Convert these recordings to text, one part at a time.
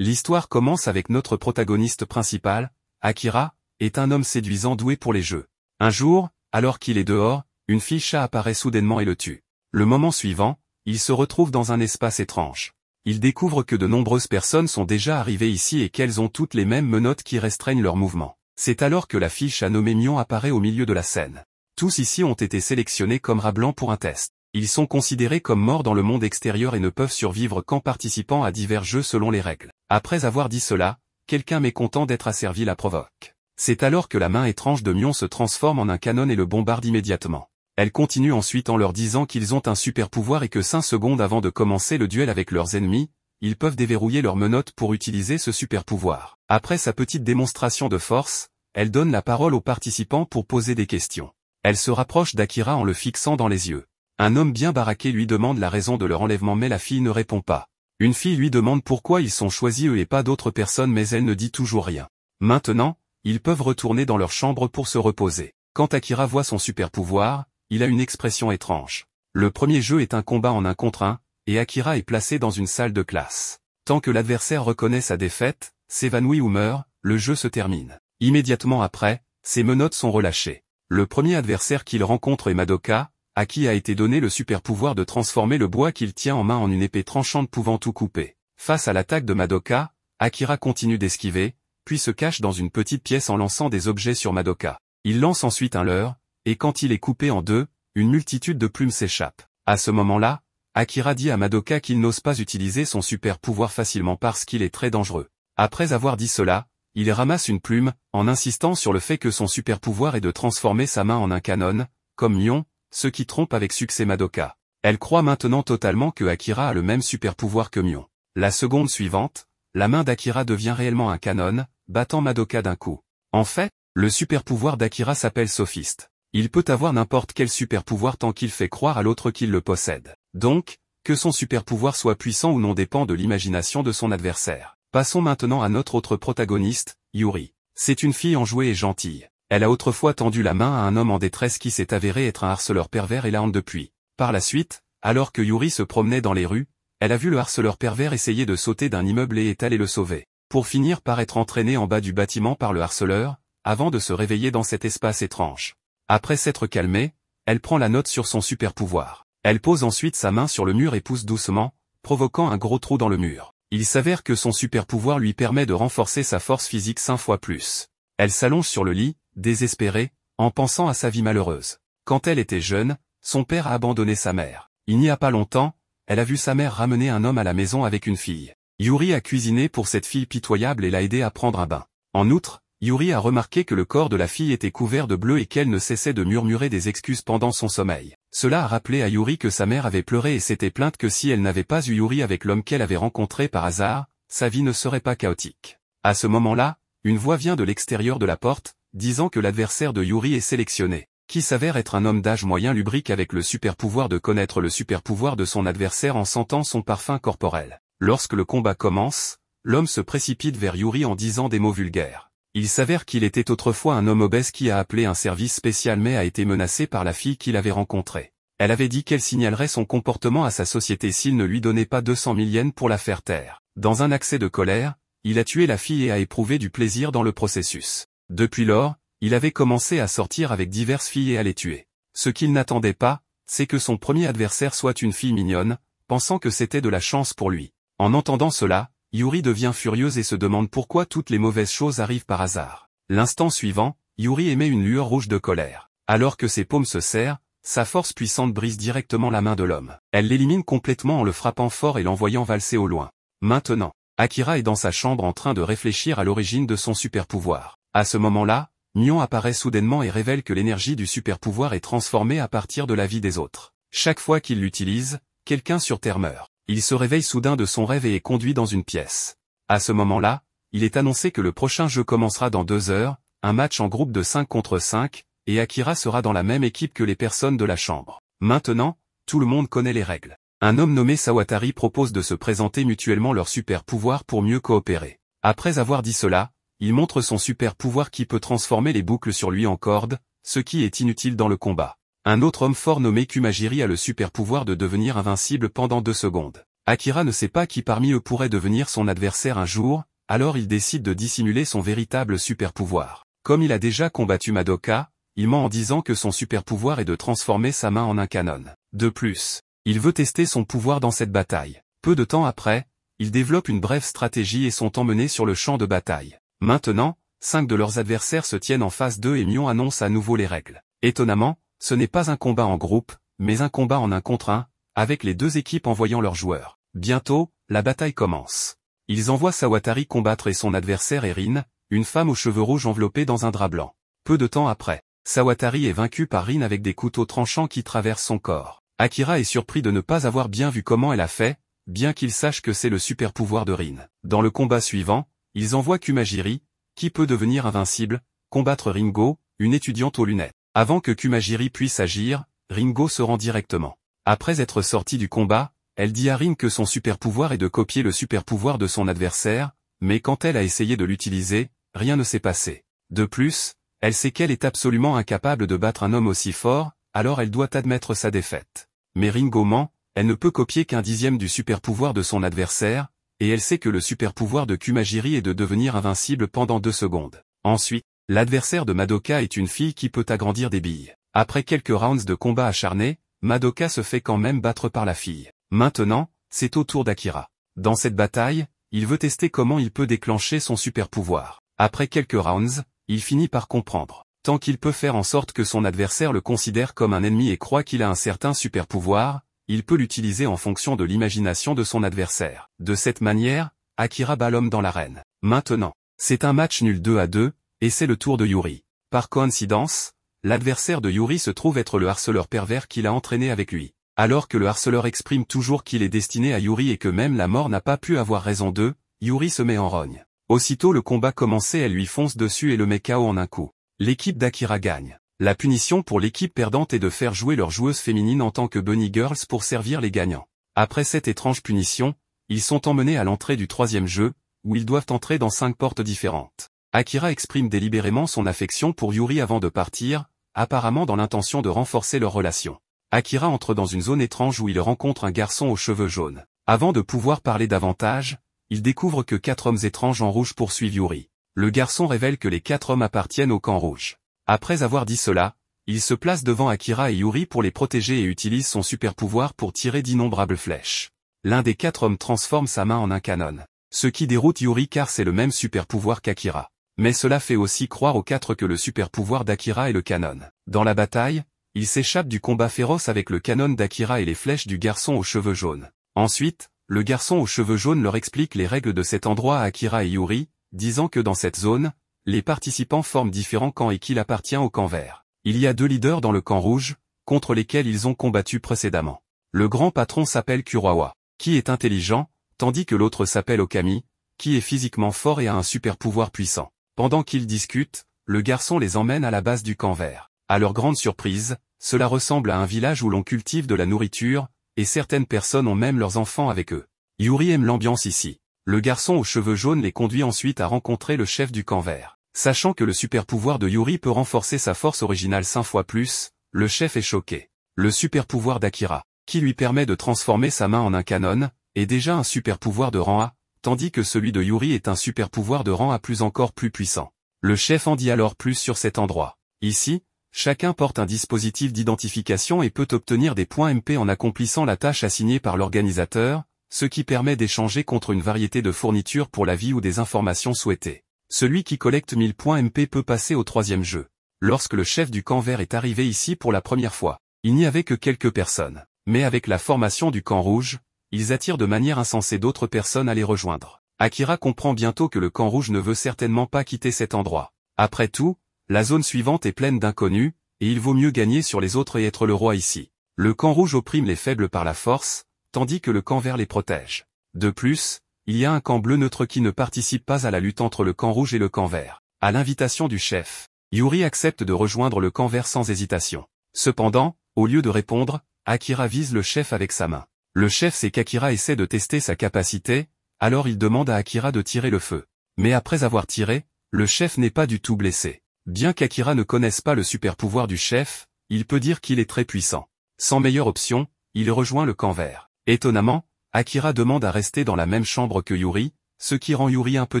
L'histoire commence avec notre protagoniste principal, Akira, est un homme séduisant doué pour les jeux. Un jour, alors qu'il est dehors, une fille chat apparaît soudainement et le tue. Le moment suivant, il se retrouve dans un espace étrange. Il découvre que de nombreuses personnes sont déjà arrivées ici et qu'elles ont toutes les mêmes menottes qui restreignent leurs mouvements. C'est alors que la fille chat nommée Mion apparaît au milieu de la scène. Tous ici ont été sélectionnés comme rats blancs pour un test. Ils sont considérés comme morts dans le monde extérieur et ne peuvent survivre qu'en participant à divers jeux selon les règles. Après avoir dit cela, quelqu'un mécontent d'être asservi la provoque. C'est alors que la main étrange de Mion se transforme en un canon et le bombarde immédiatement. Elle continue ensuite en leur disant qu'ils ont un super pouvoir et que 5 secondes avant de commencer le duel avec leurs ennemis, ils peuvent déverrouiller leurs menottes pour utiliser ce super pouvoir. Après sa petite démonstration de force, elle donne la parole aux participants pour poser des questions. Elle se rapproche d'Akira en le fixant dans les yeux. Un homme bien baraqué lui demande la raison de leur enlèvement mais la fille ne répond pas. Une fille lui demande pourquoi ils sont choisis eux et pas d'autres personnes mais elle ne dit toujours rien. Maintenant, ils peuvent retourner dans leur chambre pour se reposer. Quand Akira voit son super pouvoir, il a une expression étrange. Le premier jeu est un combat en 1 contre 1, et Akira est placé dans une salle de classe. Tant que l'adversaire reconnaît sa défaite, s'évanouit ou meurt, le jeu se termine. Immédiatement après, ses menottes sont relâchées. Le premier adversaire qu'il rencontre est Madoka, à qui a été donné le super pouvoir de transformer le bois qu'il tient en main en une épée tranchante pouvant tout couper. Face à l'attaque de Madoka, Akira continue d'esquiver, puis se cache dans une petite pièce en lançant des objets sur Madoka. Il lance ensuite un leurre, et quand il est coupé en deux, une multitude de plumes s'échappe. À ce moment-là, Akira dit à Madoka qu'il n'ose pas utiliser son super pouvoir facilement parce qu'il est très dangereux. Après avoir dit cela, il ramasse une plume, en insistant sur le fait que son super pouvoir est de transformer sa main en un canon, comme Mion, ce qui trompe avec succès Madoka. Elle croit maintenant totalement que Akira a le même super pouvoir que Mion. La seconde suivante, la main d'Akira devient réellement un canon, battant Madoka d'un coup. En fait, le super pouvoir d'Akira s'appelle Sophiste. Il peut avoir n'importe quel super pouvoir tant qu'il fait croire à l'autre qu'il le possède. Donc, que son super pouvoir soit puissant ou non dépend de l'imagination de son adversaire. Passons maintenant à notre autre protagoniste, Yuri. C'est une fille enjouée et gentille. Elle a autrefois tendu la main à un homme en détresse qui s'est avéré être un harceleur pervers et l'a honte depuis. Par la suite, alors que Yuri se promenait dans les rues, elle a vu le harceleur pervers essayer de sauter d'un immeuble et est allée le sauver. Pour finir par être entraînée en bas du bâtiment par le harceleur, avant de se réveiller dans cet espace étrange. Après s'être calmée, elle prend la note sur son super pouvoir. Elle pose ensuite sa main sur le mur et pousse doucement, provoquant un gros trou dans le mur. Il s'avère que son super pouvoir lui permet de renforcer sa force physique 5 fois plus. Elle s'allonge sur le lit, désespérée, en pensant à sa vie malheureuse. Quand elle était jeune, son père a abandonné sa mère. Il n'y a pas longtemps, elle a vu sa mère ramener un homme à la maison avec une fille. Yuri a cuisiné pour cette fille pitoyable et l'a aidée à prendre un bain. En outre, Yuri a remarqué que le corps de la fille était couvert de bleu et qu'elle ne cessait de murmurer des excuses pendant son sommeil. Cela a rappelé à Yuri que sa mère avait pleuré et s'était plainte que si elle n'avait pas eu Yuri avec l'homme qu'elle avait rencontré par hasard, sa vie ne serait pas chaotique. À ce moment-là, une voix vient de l'extérieur de la porte, disant que l'adversaire de Yuri est sélectionné, qui s'avère être un homme d'âge moyen lubrique avec le super pouvoir de connaître le super pouvoir de son adversaire en sentant son parfum corporel. Lorsque le combat commence, l'homme se précipite vers Yuri en disant des mots vulgaires. Il s'avère qu'il était autrefois un homme obèse qui a appelé un service spécial mais a été menacé par la fille qu'il avait rencontrée. Elle avait dit qu'elle signalerait son comportement à sa société s'il ne lui donnait pas 200 000 yens pour la faire taire. Dans un accès de colère, il a tué la fille et a éprouvé du plaisir dans le processus. Depuis lors, il avait commencé à sortir avec diverses filles et à les tuer. Ce qu'il n'attendait pas, c'est que son premier adversaire soit une fille mignonne, pensant que c'était de la chance pour lui. En entendant cela, Yuri devient furieuse et se demande pourquoi toutes les mauvaises choses arrivent par hasard. L'instant suivant, Yuri émet une lueur rouge de colère. Alors que ses paumes se serrent, sa force puissante brise directement la main de l'homme. Elle l'élimine complètement en le frappant fort et l'envoyant valser au loin. Maintenant, Akira est dans sa chambre en train de réfléchir à l'origine de son super pouvoir. À ce moment-là, Mion apparaît soudainement et révèle que l'énergie du super pouvoir est transformée à partir de la vie des autres. Chaque fois qu'il l'utilise, quelqu'un sur Terre meurt. Il se réveille soudain de son rêve et est conduit dans une pièce. À ce moment-là, il est annoncé que le prochain jeu commencera dans 2 heures, un match en groupe de 5 contre 5, et Akira sera dans la même équipe que les personnes de la chambre. Maintenant, tout le monde connaît les règles. Un homme nommé Sawatari propose de se présenter mutuellement leur super pouvoir pour mieux coopérer. Après avoir dit cela, il montre son super pouvoir qui peut transformer les boucles sur lui en cordes, ce qui est inutile dans le combat. Un autre homme fort nommé Kumajiri a le super pouvoir de devenir invincible pendant 2 secondes. Akira ne sait pas qui parmi eux pourrait devenir son adversaire un jour, alors il décide de dissimuler son véritable super-pouvoir. Comme il a déjà combattu Madoka, il ment en disant que son super-pouvoir est de transformer sa main en un canon. De plus, il veut tester son pouvoir dans cette bataille. Peu de temps après, ils développent une brève stratégie et sont emmenés sur le champ de bataille. Maintenant, 5 de leurs adversaires se tiennent en face d'eux et Mion annonce à nouveau les règles. Étonnamment, ce n'est pas un combat en groupe, mais un combat en 1 contre 1, avec les 2 équipes envoyant leurs joueurs. Bientôt, la bataille commence. Ils envoient Sawatari combattre et son adversaire est Rin, une femme aux cheveux rouges enveloppée dans un drap blanc. Peu de temps après, Sawatari est vaincu par Rin avec des couteaux tranchants qui traversent son corps. Akira est surpris de ne pas avoir bien vu comment elle a fait, bien qu'il sache que c'est le super pouvoir de Rin. Dans le combat suivant, ils envoient Kumajiri, qui peut devenir invincible, combattre Ringo, une étudiante aux lunettes. Avant que Kumajiri puisse agir, Ringo se rend directement. Après être sorti du combat, elle dit à Rin que son super pouvoir est de copier le super pouvoir de son adversaire, mais quand elle a essayé de l'utiliser, rien ne s'est passé. De plus, elle sait qu'elle est absolument incapable de battre un homme aussi fort, alors elle doit admettre sa défaite. Mais Ringo ment, elle ne peut copier qu'un dixième du super pouvoir de son adversaire, et elle sait que le super pouvoir de Kumajiri est de devenir invincible pendant 2 secondes. Ensuite, l'adversaire de Madoka est une fille qui peut agrandir des billes. Après quelques rounds de combat acharnés, Madoka se fait quand même battre par la fille. Maintenant, c'est au tour d'Akira. Dans cette bataille, il veut tester comment il peut déclencher son super pouvoir. Après quelques rounds, il finit par comprendre. Tant qu'il peut faire en sorte que son adversaire le considère comme un ennemi et croit qu'il a un certain super pouvoir, il peut l'utiliser en fonction de l'imagination de son adversaire. De cette manière, Akira bat l'homme dans l'arène. Maintenant, c'est un match nul 2-2, et c'est le tour de Yuri. Par coïncidence, l'adversaire de Yuri se trouve être le harceleur pervers qu'il a entraîné avec lui. Alors que le harceleur exprime toujours qu'il est destiné à Yuri et que même la mort n'a pas pu avoir raison d'eux, Yuri se met en rogne. Aussitôt le combat commencé, elle lui fonce dessus et le met KO en un coup. L'équipe d'Akira gagne. La punition pour l'équipe perdante est de faire jouer leur joueuse féminine en tant que Bunny Girls pour servir les gagnants. Après cette étrange punition, ils sont emmenés à l'entrée du 3e jeu, où ils doivent entrer dans 5 portes différentes. Akira exprime délibérément son affection pour Yuri avant de partir, apparemment dans l'intention de renforcer leur relation. Akira entre dans une zone étrange où il rencontre un garçon aux cheveux jaunes. Avant de pouvoir parler davantage, il découvre que 4 hommes étranges en rouge poursuivent Yuri. Le garçon révèle que les 4 hommes appartiennent au camp rouge. Après avoir dit cela, il se place devant Akira et Yuri pour les protéger et utilise son super pouvoir pour tirer d'innombrables flèches. L'un des 4 hommes transforme sa main en un canon. Ce qui déroute Yuri car c'est le même super pouvoir qu'Akira. Mais cela fait aussi croire aux 4 que le super pouvoir d'Akira est le canon. Dans la bataille, il s'échappe du combat féroce avec le canon d'Akira et les flèches du garçon aux cheveux jaunes. Ensuite, le garçon aux cheveux jaunes leur explique les règles de cet endroit à Akira et Yuri, disant que dans cette zone, les participants forment différents camps et qu'il appartient au camp vert. Il y a 2 leaders dans le camp rouge, contre lesquels ils ont combattu précédemment. Le grand patron s'appelle Kuroawa, qui est intelligent, tandis que l'autre s'appelle Okami, qui est physiquement fort et a un super pouvoir puissant. Pendant qu'ils discutent, le garçon les emmène à la base du camp vert. À leur grande surprise, cela ressemble à un village où l'on cultive de la nourriture, et certaines personnes ont même leurs enfants avec eux. Yuri aime l'ambiance ici. Le garçon aux cheveux jaunes les conduit ensuite à rencontrer le chef du camp vert. Sachant que le super pouvoir de Yuri peut renforcer sa force originale 5 fois plus, le chef est choqué. Le super pouvoir d'Akira, qui lui permet de transformer sa main en un canon, est déjà un super pouvoir de rang A, tandis que celui de Yuri est un super pouvoir de rang A encore plus puissant. Le chef en dit alors plus sur cet endroit. Ici, chacun porte un dispositif d'identification et peut obtenir des points MP en accomplissant la tâche assignée par l'organisateur, ce qui permet d'échanger contre une variété de fournitures pour la vie ou des informations souhaitées. Celui qui collecte 1000 points MP peut passer au 3e jeu. Lorsque le chef du camp vert est arrivé ici pour la première fois, il n'y avait que quelques personnes. Mais avec la formation du camp rouge, ils attirent de manière insensée d'autres personnes à les rejoindre. Akira comprend bientôt que le camp rouge ne veut certainement pas quitter cet endroit. Après tout, la zone suivante est pleine d'inconnus, et il vaut mieux gagner sur les autres et être le roi ici. Le camp rouge opprime les faibles par la force, tandis que le camp vert les protège. De plus, il y a un camp bleu neutre qui ne participe pas à la lutte entre le camp rouge et le camp vert. À l'invitation du chef, Yuri accepte de rejoindre le camp vert sans hésitation. Cependant, au lieu de répondre, Akira vise le chef avec sa main. Le chef sait qu'Akira essaie de tester sa capacité, alors il demande à Akira de tirer le feu. Mais après avoir tiré, le chef n'est pas du tout blessé. Bien qu'Akira ne connaisse pas le super pouvoir du chef, il peut dire qu'il est très puissant. Sans meilleure option, il rejoint le camp vert. Étonnamment, Akira demande à rester dans la même chambre que Yuri, ce qui rend Yuri un peu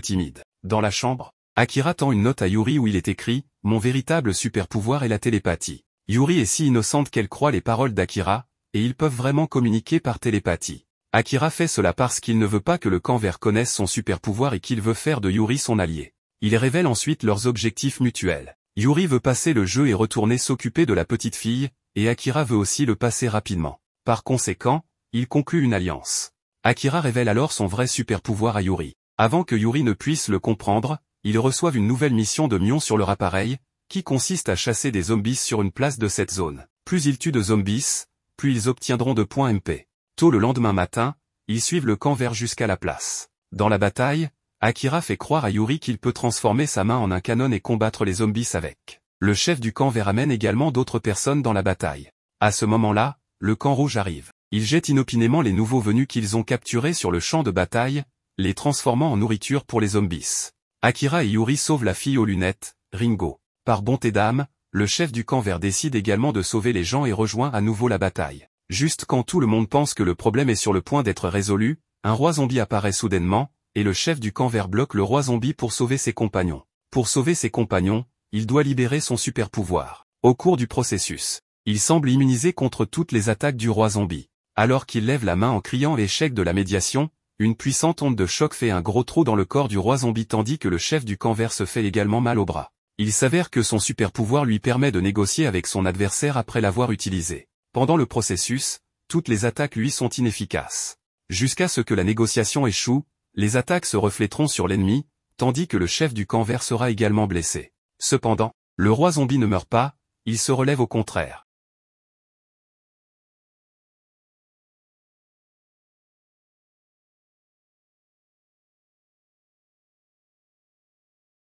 timide. Dans la chambre, Akira tend une note à Yuri où il est écrit « Mon véritable super-pouvoir est la télépathie ». Yuri est si innocente qu'elle croit les paroles d'Akira, et ils peuvent vraiment communiquer par télépathie. Akira fait cela parce qu'il ne veut pas que le camp vert connaisse son super-pouvoir et qu'il veut faire de Yuri son allié. Il révèle ensuite leurs objectifs mutuels. Yuri veut passer le jeu et retourner s'occuper de la petite fille, et Akira veut aussi le passer rapidement. Par conséquent, il conclut une alliance. Akira révèle alors son vrai super-pouvoir à Yuri. Avant que Yuri ne puisse le comprendre, ils reçoivent une nouvelle mission de Mion sur leur appareil, qui consiste à chasser des zombies sur une place de cette zone. Plus ils tuent de zombies, plus ils obtiendront de points MP. Tôt le lendemain matin, ils suivent le camp vert jusqu'à la place. Dans la bataille, Akira fait croire à Yuri qu'il peut transformer sa main en un canon et combattre les zombies avec. Le chef du camp vert amène également d'autres personnes dans la bataille. À ce moment-là, le camp rouge arrive. Ils jettent inopinément les nouveaux venus qu'ils ont capturés sur le champ de bataille, les transformant en nourriture pour les zombies. Akira et Yuri sauvent la fille aux lunettes, Ringo. Par bonté d'âme, le chef du camp vert décide également de sauver les gens et rejoint à nouveau la bataille. Juste quand tout le monde pense que le problème est sur le point d'être résolu, un roi zombie apparaît soudainement, et le chef du camp vert bloque le roi zombie pour sauver ses compagnons. Pour sauver ses compagnons, il doit libérer son super pouvoir. Au cours du processus, il semble immunisé contre toutes les attaques du roi zombie. Alors qu'il lève la main en criant l'échec de la médiation, une puissante onde de choc fait un gros trou dans le corps du roi zombie tandis que le chef du camp vert se fait également mal au bras. Il s'avère que son super pouvoir lui permet de négocier avec son adversaire après l'avoir utilisé. Pendant le processus, toutes les attaques lui sont inefficaces. Jusqu'à ce que la négociation échoue, les attaques se refléteront sur l'ennemi, tandis que le chef du camp vert sera également blessé. Cependant, le roi zombie ne meurt pas, il se relève au contraire.